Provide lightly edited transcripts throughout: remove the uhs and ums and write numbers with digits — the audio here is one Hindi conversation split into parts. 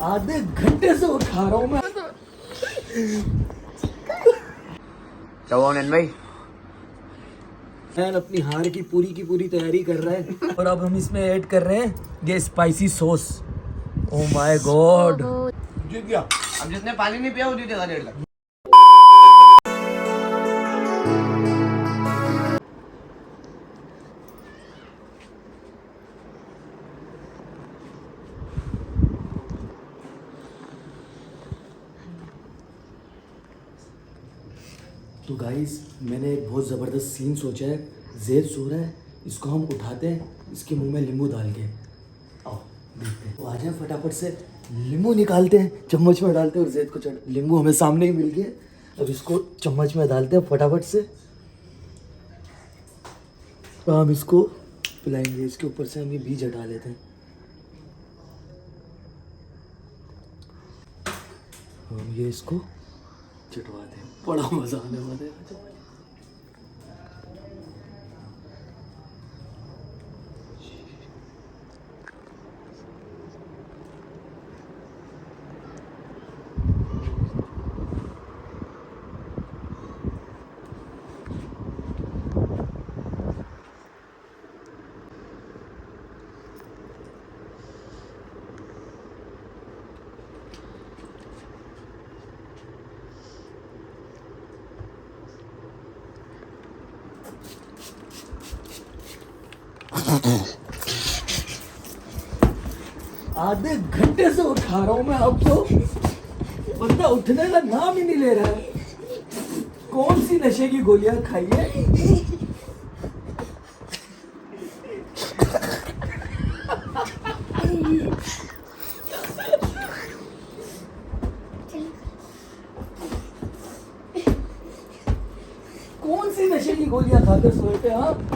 आधे घंटे से उठा रहा हूँ मैं। चौहान भाई मैन अपनी हार की पूरी तैयारी कर रहा है और अब हम इसमें ऐड कर रहे हैं ये spicy sauce. Oh my god, जीत गया। अब जिसने पानी नहीं पिया वो जीतेगा 1.5 लाख। तो गाइस मैंने एक बहुत ज़बरदस्त सीन सोचा है। ज़ैद सो रहा है, इसको हम उठाते हैं, इसके मुंह में नींबू डाल के। आओ देखते हैं। तो आ जाए फटाफट से नींबू निकालते हैं, चम्मच में डालते हैं और ज़ैद को नींबू हमें सामने ही मिल गया। अब इसको चम्मच में डालते हैं फटाफट से, तो हम इसको पिलाएंगे। इसके ऊपर से हम ये बीज हटा देते हैं। हम ये इसको चटवाते हैं, बड़ा मज़ा आने वाला है। आधे घंटे से उठा रहा हूं मैं आपको, बंदा उठने का नाम ही नहीं ले रहा है। कौन सी नशे की गोलियां खाई है? कौन सी नशे की गोलियां खाकर सोए थे आप?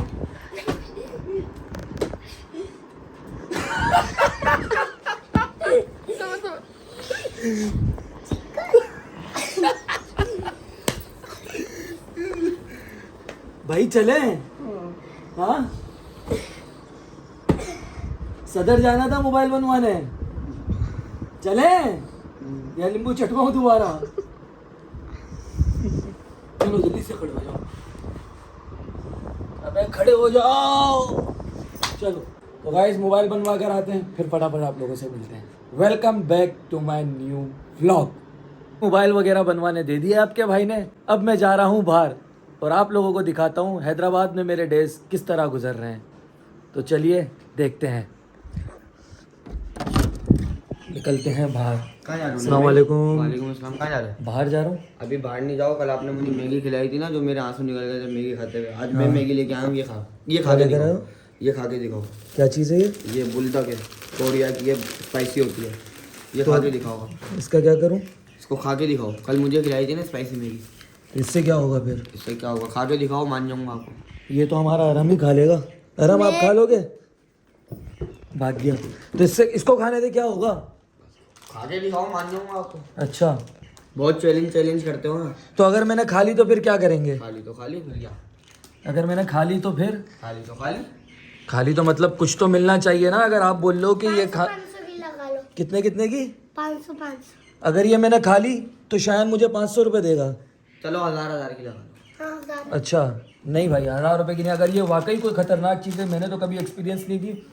भाई चले? हाँ, सदर जाना था मोबाइल बनवाने। चले या नींबू चटवाऊं दोबारा? चलो जल्दी से खड़े हो जाओ। अबे खड़े हो जाओ, चलो। तो गाइस मोबाइल बनवा कर आते हैं, फिर फटाफट आप लोगों से मिलते हैं। Welcome back to my new vlog. Mobile वगैरह बनवाने दे दिया आपके भाई ने। अब मैं जा रहा हूँ बाहर और आप लोगों को दिखाता हूँ हैदराबाद में मेरे डेज किस तरह गुजर रहे हैं। तो चलिए देखते हैं, निकलते हैं बाहर। कहाँ जा रहे हो? अस्सलाम वालेकुम। वालेकुम अस्सलाम। कहाँ जा रहे हो? बाहर जा रहा हूँ। अभी बाहर नहीं जाओ। कल आपने मुझे मैगी खिलाई थी ना, जो मेरे आंसू निकल गए थे मैगी खाते हुए। आज मैं मैगी लेके आया हूँ, ये खा के दिखाओ। ये खा के दिखाओ। क्या चीज़ है ये? ये बुलदक है, कोरिया की, ये स्पाइसी होती है। ये खा के दिखाओ। इसका क्या करूँ? इसको खा के दिखाओ। कल मुझे खिलाई थी ना स्पाइसी मैगी। इससे क्या होगा फिर? इससे क्या होगा? खा के दिखाओ, मान जाऊंगा आपको। ये तो हमारा अरम ही खा लेगा। अरम आप खा लोगे? भाग गया। तो इससे इसको खाने से क्या होगा? खा के दिखाओ, मान जाऊंगा आपको। अच्छा, बहुत चैलेंज करते हो ना। तो अगर मैंने खा ली तो फिर क्या करेंगे? खाली तो खाली, फिर क्या? अगर मैंने खा ली तो फिर? खाली तो खाली। खाली तो मतलब कुछ तो मिलना चाहिए ना। अगर आप बोल लो कि ये खा, 500 की लगा लो। कितने कितने की? 500। अगर ये मैंने खा ली तो शायद मुझे 500 रुपये देगा। चलो 1000 की लगा लो। हाँ 1000। अच्छा नहीं भाई, 1000 रुपये की नहीं। अगर ये वाकई कोई ख़तरनाक चीज़ है, मैंने तो कभी एक्सपीरियंस नहीं की।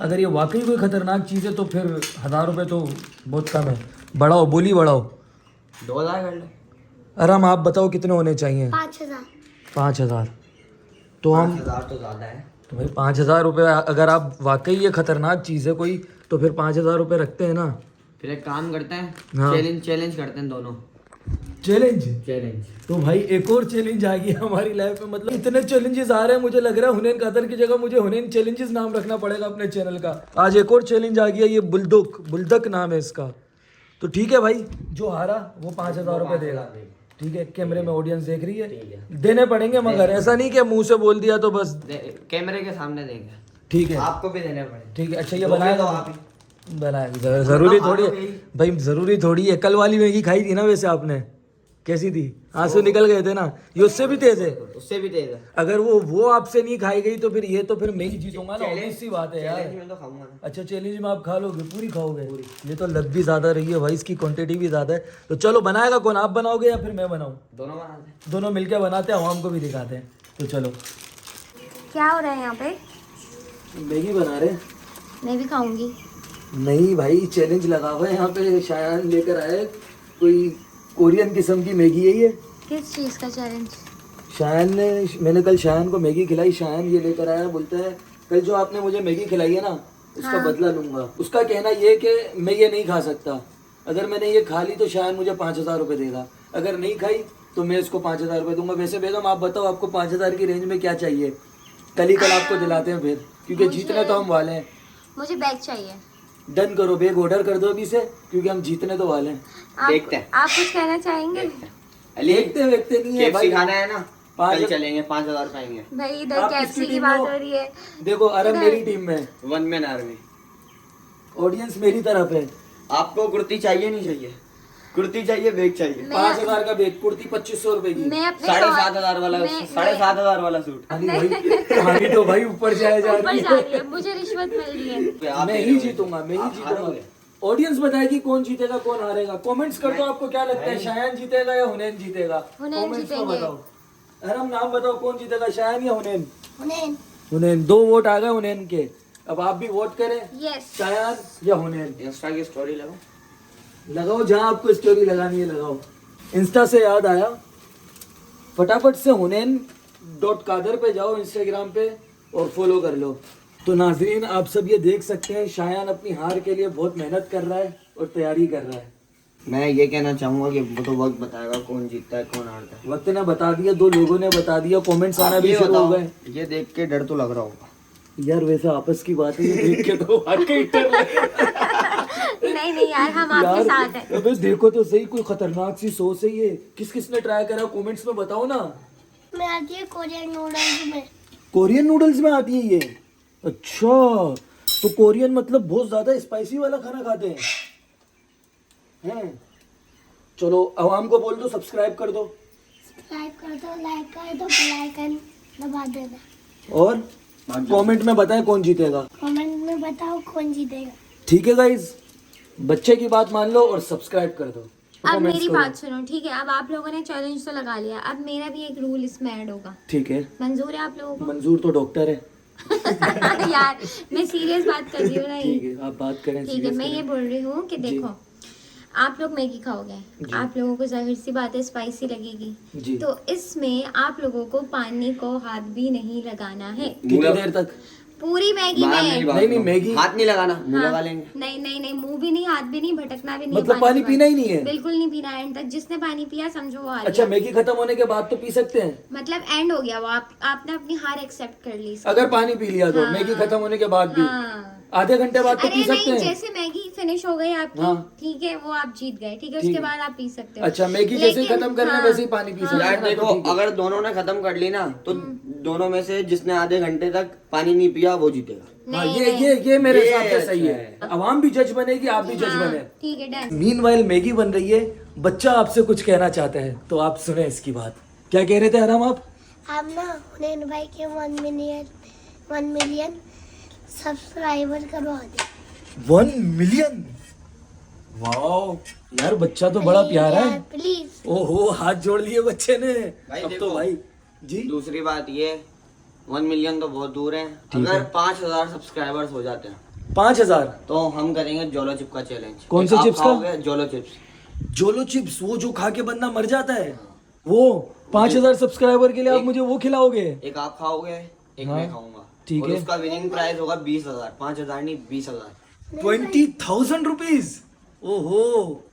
अगर ये वाकई कोई ख़तरनाक चीज़ है तो फिर 1000 रुपये तो बहुत कम है। बढ़ाओ, बोली बढ़ाओ। 2000 कर लो। आराम आप बताओ कितने होने चाहिए? 5000। 5000। तो हम 5000 तो ज़्यादा है। तो भाई 5000 रुपये, अगर आप वाकई ये ख़तरनाक चीज़ है कोई, तो फिर 5000 रुपये रखते हैं ना। फिर एक काम करते हैं, हाँ। चैलेंज करते हैं दोनों। चैलेंज। तो भाई एक और चैलेंज आ गया हमारी लाइफ में। मतलब इतने चैलेंजेस आ रहे हैं, मुझे लग रहा है हुनैन कतर की जगह मुझे हुनैन चैलेंजेस नाम रखना पड़ेगा अपने चैनल का। आज एक और चैलेंज आ गया, ये बुलदक नाम है इसका। तो ठीक है भाई, जो हारा वो 5000 रुपये देगा। ठीक है, कैमरे में ऑडियंस देख रही है, देने पड़ेंगे, मगर ऐसा नहीं कि मुंह से बोल दिया तो बस। कैमरे के सामने देंगे। ठीक है, आपको भी देने पड़ेंगे। ठीक है। अच्छा ये दोगे बनाया तो तो आप ही। बनाया जरूरी थोड़ी है भाई, जरूरी थोड़ी है। कल वाली मैगी खाई थी ना वैसे आपने, कैसी थी? आंसू निकल गए थे ना? ये उससे भी तेज है। उससे भी तेज है। अगर वो आपसे नहीं खाई गई तो फिर ये तो फिर मैं ही जीतूंगा ना, ऑब्वियस सी बात है यार। चैलेंज में तो खाऊंगा ना। अच्छा चैलेंज में आप खा लोगे? पूरी खाओगे? ये तो लग भी ज्यादा रही है भाई, इसकी क्वांटिटी भी ज्यादा है। तो चलो बनाएगा कौन, आप बनाओगे या फिर मैं बनाऊं? दोनों बनाते हैं। दोनों मिलकर बनाते हैं, आवाम को भी दिखाते हैं। तो चलो। क्या हो रहा है यहाँ पे? मैगी बना रहे हैं। मैं भी खाऊंगी। नहीं भाई, चैलेंज लगा हुआ है यहाँ पे, शायन लेकर आए कोई कोरियन किस्म की मैगी है ये। किस चीज़ का चैलेंज? शायन ने, मैंने कल शायन को मैगी खिलाई, शायन ये लेकर आया, बोलता है कल जो आपने मुझे मैगी खिलाई है ना उसका हाँ। बदला लूंगा। उसका कहना ये कि मैं ये नहीं खा सकता, अगर मैंने ये खा ली तो शायन मुझे 5,000 रुपये देगा, अगर नहीं खाई तो मैं इसको 5,000 रुपये दूंगा। वैसे बेगम आप बताओ आपको 5,000 की रेंज में क्या चाहिए? कल ही कल आपको दिलाते हैं फिर, क्योंकि जीतने तो हम वाले हैं। मुझे बैग चाहिए। डन करो, बैग ऑर्डर कर दो अभी से, क्योंकि हम जीतने तो वाले हैं। देखते हैं। आप कुछ कहना चाहेंगे? देखते नहीं है भाई, खाना है ना, पाँच- कल चलेंगे, 5,000 पाएंगे। भाई इधर आप कैफसी किसकी की टीम बात हो? हो रही है। देखो अरब मेरी टीम में है, 1 मैन आर्मी। ऑडियंस मेरी तरफ है। आपको कुर्ती चाहिए नहीं चाहिए? कुर्ती चाहिए, बैग चाहिए। मैं- 5,000 का बैग, कुर्ती 2,500 रुपए की। मैं अपने 7,500 वाला, मैं- 7,500 वाला सूट। कहानी भाई, कहानी तो भाई ऊपर जाए जा ऊपर रही जा है। रही है, मुझे रिश्वत मिल रही है। आप मैं दे ही रहे हो। जीतूंगा, मैं ही आप जीतूंगा। हारोगे। ऑडियंस बताएगी कौन जीतेगा कौन हारेगा। कमेंट्स कर दो, आपको क्या लगता है, शायन जीतेगा या हुनैन जीतेगा? हुनैन कमेंट्स में जीतेंगे। बताओ। अरम नाम बताओ, कौन जीतेगा, शायन या हुनैन? हुनैन। हुनैन। 2 वोट आ गए हुनैन के, अब आप भी वोट करें, यस। शायन या हुनैन। इंस्टा की स्टोरी लगाओ। लगाओ, जहाँ आपको स्टोरी लगानी है लगाओ। इंस्टा से याद आया, फटाफट से हुनैन.कादर पे जाओ इंस्टाग्राम पे और फॉलो कर लो। तो नाजरीन आप सब ये देख सकते हैं, शायान अपनी हार के लिए बहुत मेहनत कर रहा है और तैयारी कर रहा है। मैं ये कहना चाहूंगा कि वो तो वक्त बताएगा कौन जीतता है कौन हारता है। वक्त ने बता दिया, 2 लोगों ने बता दिया, कमेंट्स आना भी ये शुरू हो बताओ, गए। ये देख के डर तो लग रहा होगा। यार वैसे आपस की बात है, ये देख के तो वाकई डर लगे। नहीं यार, हम आपके साथ हैं। अबे देखो तो सही, कोई खतरनाक सी सोच है ये। किस किस ने ट्राई करा, कमेंट्स में बताओ ना। मैं आती है कोरियन नूडल्स में। कोरियन नूडल्स में आती है ये? अच्छा, तो कोरियन मतलब बहुत ज्यादा स्पाइसी वाला खाना खाते हैं? चलो आवाम को बोल दो सब्सक्राइब कर दो, सब्सक्राइब कर दो, लाइक कर दो, बेल आइकन दबा देना और कमेंट में बताएं कौन जीतेगा। कमेंट में बताओ कौन जीतेगा। ठीक है गाइज, बच्चे की बात मान लो और सब्सक्राइब कर दो। अब Comments मेरी करो। बात सुनो, ठीक है? अब आप लोगों ने चैलेंज तो लगा लिया, अब मेरा भी एक रूल इसमें ऐड होगा। ठीक है, मंजूर है आप लोगों को? मंजूर तो डॉक्टर है। यार मैं सीरियस बात कर रही हूँ ना। ठीक है, आप बात करें। ठीक है, serious मैं ये करें। बोल रही हूँ कि जी। देखो, आप लोग मैगी खाओगे, आप लोगों को जाहिर सी बात है स्पाइसी लगेगी, जी। तो इसमें आप लोगों को पानी को हाथ भी नहीं लगाना है कितनी देर तक? पूरी मैगी बाहर में। मेरी बात नहीं, नहीं, सुनो। मैगी- हाथ नहीं लगाना, मुंह हाँ, लगा लेंगे। नहीं मुंह भी नहीं, हाथ भी नहीं, भटकना भी नहीं। मतलब पानी के पीना बाद। ही नहीं है? बिल्कुल नहीं पीना है एंड तक। जिसने पानी पिया समझो वो हार अच्छा, गया। मैगी खत्म होने के बाद तो पी सकते हैं? मतलब एंड हो गया वो, आपने अपनी हार एक्सेप्ट कर ली इसकी। अगर पानी पी लिया तो हाँ। मैगी खत्म होने के बाद भी? हाँ। आधे घंटे बाद तो अरे पी सकते नहीं, हैं? जैसे मैगी फिनिश हो गई आपकी, हाँ। ठीक है, वो आप जीत गए, ठीक है, ठीक उसके है। बाद आप पी सकते हो। अच्छा, मैगी जैसे ही लेकिन- खत्म करना हाँ, वैसे ही पानी पी सकते हैं यार ना, तो देखो, ठीक है। अगर दोनों ने खत्म कर ली ना तो दोनों में से जिसने आधे घंटे तक पानी नहीं पिया वो जीतेगा। हाँ, नहीं, ये नहीं। ये मेरे ये हिसाब से सही अच्छा है। अवाम भी जज बनेगी, आप भी जज हाँ, बने। ठीक है, डन। मीनवाइल मैगी बन रही है, बच्चा आपसे कुछ कहना चाहता है तो आप सुने इसकी बात। क्या कह रहे थे आराम आप? हम ना हुनैन भाई के 1 मिलियन सब्सक्राइबर करवा दे। 1 मिलियन? वाओ यार, बच्चा तो बड़ा प्यारा है। प्लीज। ओहो, हाथ जोड़ लिए बच्चे ने। भाई अब तो देखो। भाई जी, दूसरी बात ये, 1 मिलियन तो बहुत दूर है। ठीक अगर है। 5,000 सब्सक्राइबर्स हो जाते हैं 5,000? तो हम करेंगे जोलो चिप का चैलेंज। कौन से आप चिप्स का? खाओगे? जोलो चिप्स। जोलो चिप्स, वो जो खा के बंदा मर जाता है वो? 5,000 सब्सक्राइबर के लिए आप मुझे वो खिलाओगे? एक आप खाओगे, एक हाँ, मैं खाऊंगा। ठीक और है। उसका विनिंग प्राइस होगा 20,000। 5,000 नहीं, 20,000। 20,000 रुपीज? ओहो,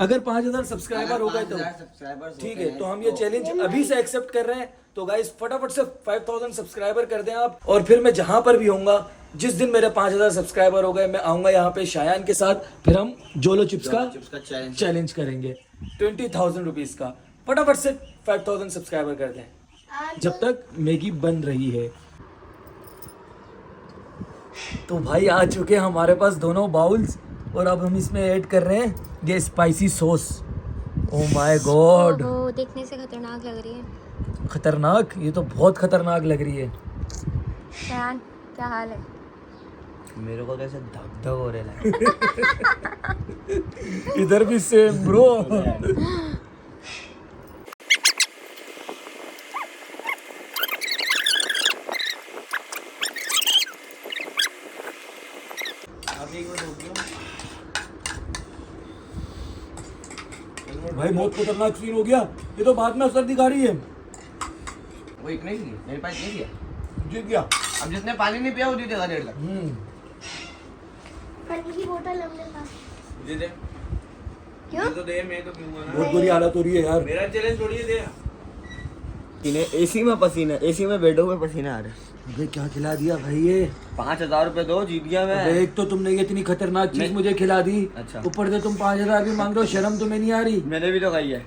अगर 5,000 सब्सक्राइबर हो गए तो 5,000 सब्सक्राइबर ठीक है। तो हम ये चैलेंज अभी से एक्सेप्ट कर रहे हैं। तो गाइस फटाफट से 5,000 सब्सक्राइबर कर दें आप, और फिर मैं जहां पर भी होऊंगा, जिस दिन मेरे 5,000 सब्सक्राइबर हो गए, मैं आऊंगा यहाँ पे शायान के साथ, फिर हम जोलो चिप्स का चैलेंज। चैलेंज करेंगे 20,000 रुपीज का। फटाफट से 5,000 सब्सक्राइबर कर दें जब तक मैगी बन रही है। तो भाई आ चुके हैं हमारे पास दोनों बाउल्स, और अब हम इसमें ऐड कर रहे हैं ये spicy sauce. Oh my God, ओहो, देखने से खतरनाक लग रही है। खतरनाक, ये तो बहुत खतरनाक लग रही है। शान, क्या हाल है? मेरे को तो ऐसे धक धक हो रहा है। इधर भी सेम ब्रो। भाई बहुत खतरनाक सीन हो गया, ये तो बाद में असर दिखा रही है। वो एक नहीं थी, मेरे पास नहीं थी। जीत गया। अब जिसने पानी नहीं पिया वो जीतेगा 1.5 लाख। पानी की बोतल हमने पास। मुझे दे। क्यों? मुझे तो दे, मैं तो पीऊंगा ना। बहुत बुरी हालत हो रही है यार। मेरा चैलेंज छोड़िए दे। एसी में पसीना, एसी में बैठे हुए पसीना आ रहा है। अबे क्या खिला दिया भाई ये। 5,000 रुपए दो, जीत गया मैं। अबे एक तो तुमने ये इतनी खतरनाक चीज मैं- मुझे खिला दी, अच्छा। ऊपर से तुम 5,000 भी मांग रहे हो, शर्म तुम्हें नहीं आ रही? मैंने भी तो खाई है।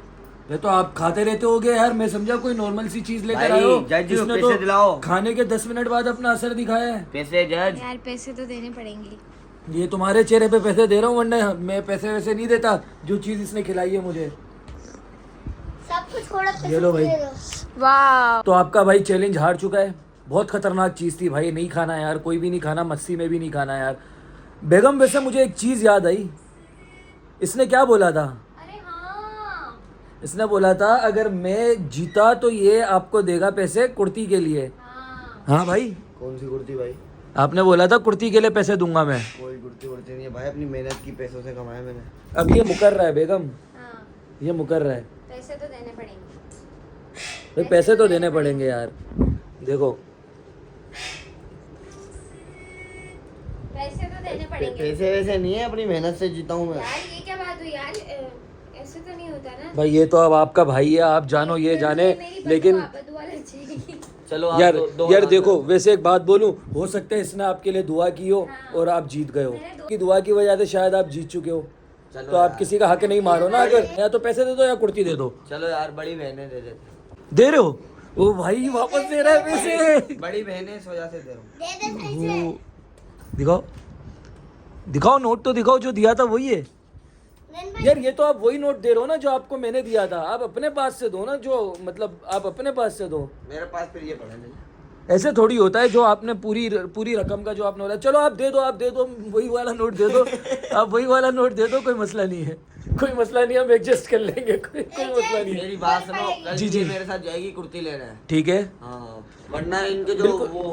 ये तो आप खाते रहते होगे यार, मैं समझा कोई नॉर्मल सी चीज लेकर भाई, आए हो। जज जी, इसने पैसे तो दिलाओ। खाने के 10 मिनट बाद अपना असर दिखाया है। पैसे जज। यार पैसे तो देने पड़ेंगे। ये तुम्हारे चेहरे पे पैसे दे रहा हूँ, वरना मैं पैसे वैसे नहीं देता जो चीज इसने खिलाई है मुझे। सब कुछ थोड़ा ये लो भाई। वाह, तो आपका भाई चैलेंज हार चुका है। बहुत खतरनाक चीज थी भाई, नहीं खाना यार, कोई भी नहीं खाना, मस्सी में भी नहीं खाना यार। बेगम वैसे मुझे एक चीज याद आई, इसने क्या बोला था? अरे हाँ, इसने बोला था अगर मैं जीता तो ये आपको देगा पैसे कुर्ती के लिए। हाँ भाई, कौन सी कुर्ती भाई? आपने बोला था कुर्ती के लिए पैसे दूंगा मैं। कोई कुर्ती वुर्ती नहीं है भाई, अपनी मेहनत की पैसों से कमाया मैंने। अब ये मुकर रहा है बेगम, हाँ, ये मुकर रहा है। पैसे तो देने पड़ेंगे। भाई पैसे तो देने पड़ेंगे यार। देखो पैसे तो देने पड़ेंगे पैसे वैसे नहीं है, अपनी मेहनत से जीता हूँ मैं। यार। ये क्या बात हुई यार, ऐसे तो नहीं होता ना। भाई ये तो अब आपका भाई है, आप जानो ये जाने, लेकिन बदुआ लग जाएगी। चलो आप यार दो यार हाथ देखो, वैसे एक बात बोलूं, हो सकता है इसने आपके लिए दुआ की हो और आप जीत गए हो। की दुआ की वजह से शायद आप जीत चुके हो। चलो तो आप यार। किसी का हक नहीं मारो ना, अगर या तो पैसे दे दो या कुर्ती दे दो। चलो यार, बड़ी बहनें दे देते। दे रहे हो? ओ भाई वापस दे रहा है पैसे। बड़ी बहनें इस वजह से दे रहा हूँ। ओ, दिखाओ दिखाओ, नोट तो दिखाओ, जो दिया था वही है। यार ये तो आप वही नोट दे रहे हो ना जो आपको मैंने दिया था। आप अपने पास से दो ना, जो मतलब आप अपने पास से दो। मेरे पास फिर ये पड़ा नहीं। ऐसे थोड़ी होता है, जो आपने पूरी रकम का जो आपने बोला, चलो आप दे दो, वही वाला नोट दे दो। आप वही वाला नोट दे दो, कोई मसला नहीं है, कोई मसला नहीं है, हम एडजस्ट कर लेंगे, कोई मसला नहीं है। मेरी बात सुनो, कल जी, जी जी। मेरे साथ जाएगी कुर्ती लेने। ठीक है। हाँ, वरना इनके जो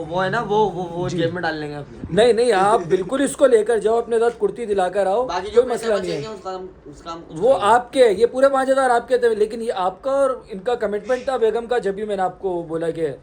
वो है ना, वो जेब में डाल लेंगे अपने। नहीं नहीं, आप बिल्कुल इसको लेकर जाओ, अपने साथ कुर्ती दिलाकर आओ, बाकी जो कोई पैसे मसला नहीं बचेंगे है। उसका हम कुछ वो आपके, ये पूरे 5,000 आपके थे, लेकिन ये आपका और इनका कमिटमेंट था बेगम का, जब भी मैंने आपको बोला कि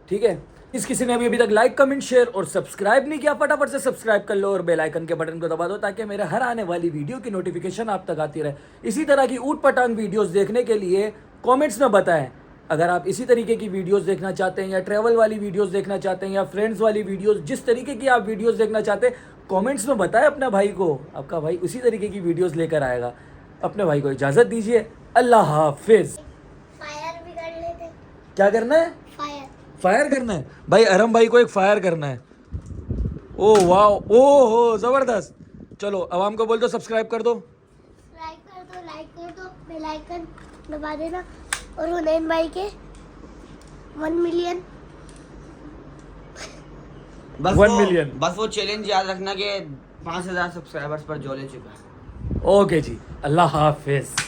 ठीक है। इस किसी ने अभी तक लाइक कमेंट शेयर और सब्सक्राइब नहीं किया, फटाफट से सब्सक्राइब कर लो और बेल आइकन के बटन को दबा दो, ताकि मेरे हर आने वाली वीडियो की नोटिफिकेशन आप तक आती रहे। इसी तरह की ऊट पटांग वीडियोस देखने के लिए कमेंट्स में बताएं। अगर आप इसी तरीके की वीडियोस देखना चाहते हैं, या ट्रैवल वाली वीडियोस देखना चाहते हैं, या फ्रेंड्स वाली वीडियोस, जिस तरीके की आप वीडियोस देखना चाहते हैं कमेंट्स में बताएं अपने भाई को। आपका भाई उसी तरीके की वीडियोस लेकर आएगा। अपने भाई को इजाज़त दीजिए, अल्लाह हाफिज़। फायर भी कर लेते। क्या करना है? फायर। फायर करना है भाई, अरम भाई को एक फायर करना है। ओ वाह, ओ हो जबरदस्त। चलो अवाम को बोल दो सब्सक्राइब कर दो। लाइक कर दो, बेल आइकन दबा देना। और हुनैन भाई के 1 मिलियन। बस 1 मिलियन। बस वो चैलेंज याद रखना कि 5,000 सब्सक्राइबर्स पर जो ले चुका है। ओके जी, अल्लाह हाफिज़।